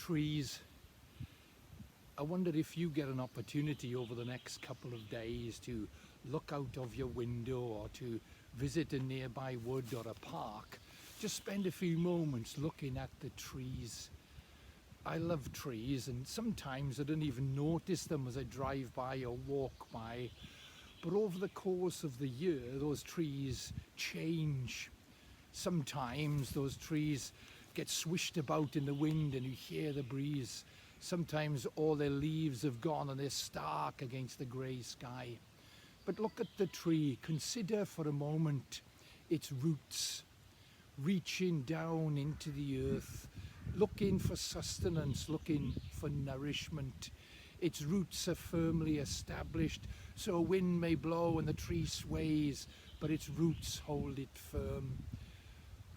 trees. I wonder if you get an opportunity over the next couple of days to look out of your window or to visit a nearby wood or a park. Just spend a few moments looking at the trees. I love trees, and sometimes I don't even notice them as I drive by or walk by. But over the course of the year, those trees change. Sometimes those trees get swished about in the wind and you hear the breeze. Sometimes all their leaves have gone and they're stark against the grey sky. But look at the tree. Consider for a moment its roots reaching down into the earth, looking for sustenance, looking for nourishment. Its roots are firmly established, so a wind may blow and the tree sways, but its roots hold it firm.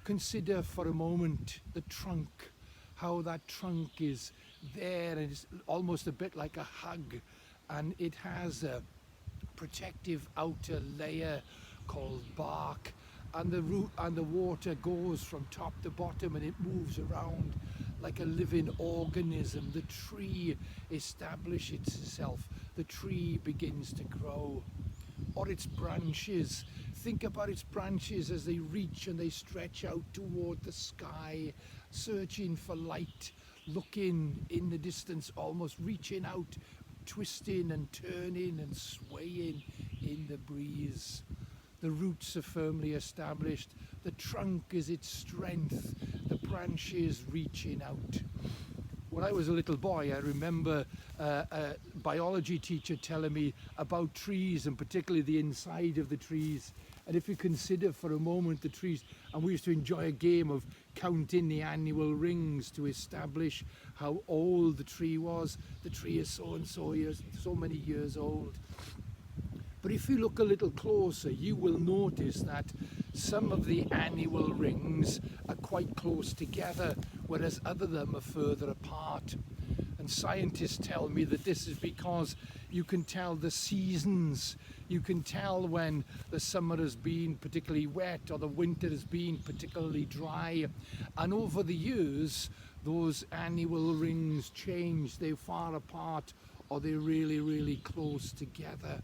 Consider for a moment the trunk, how that trunk is there and it's almost a bit like a hug, and it has a protective outer layer called bark, and the root and the water goes from top to bottom and it moves around like a living organism. The tree establishes itself, the tree begins to grow. Or its branches, think about its branches as they reach and they stretch out toward the sky, searching for light, looking in the distance, almost reaching out, twisting and turning and swaying in the breeze. The roots are firmly established, the trunk is its strength, the branches reaching out. When I was a little boy, I remember a biology teacher telling me about trees, and particularly the inside of the trees. And if you consider for a moment the trees, and we used to enjoy a game of counting the annual rings to establish how old the tree was. The tree is so and so years, so many years old. But if you look a little closer, you will notice that some of the annual rings are quite close together, whereas other of them are further apart. And scientists tell me that this is because you can tell the seasons. You can tell when the summer has been particularly wet or the winter has been particularly dry. And over the years, those annual rings change. They're far apart or they're really, really close together.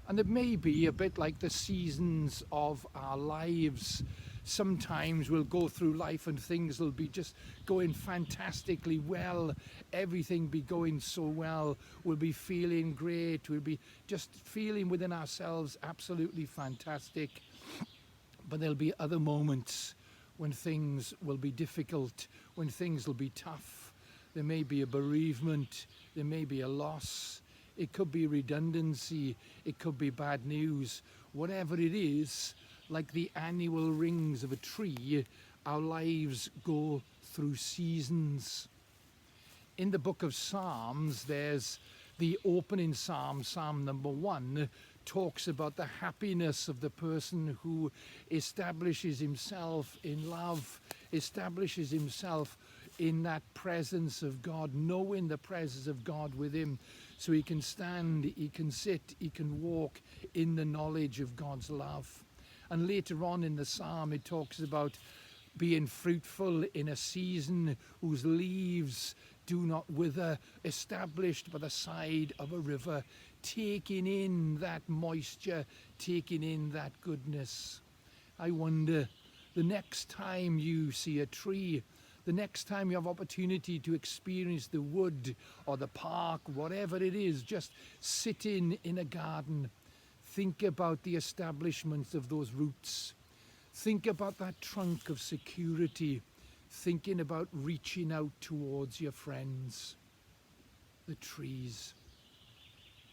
And it may be a bit like the seasons of our lives. Sometimes we'll go through life and things will be just going fantastically well. Everything be going so well. We'll be feeling great. We'll be just feeling within ourselves absolutely fantastic. But there'll be other moments when things will be difficult, when things will be tough. There may be a bereavement. There may be a loss. It could be redundancy, it could be bad news. Whatever it is, like the annual rings of a tree, our lives go through seasons. In the book of Psalms, there's the opening psalm, Psalm number 1, talks about the happiness of the person who establishes himself in love, establishes himself in that presence of God, knowing the presence of God with him, so he can stand, he can sit, he can walk in the knowledge of God's love. And later on in the psalm, it talks about being fruitful in a season whose leaves do not wither, established by the side of a river, taking in that moisture, taking in that goodness. I wonder, the next time you see a tree, the next time you have opportunity to experience the wood or the park, whatever it is, just sitting in a garden, think about the establishment of those roots. Think about that trunk of security, thinking about reaching out towards your friends, the trees.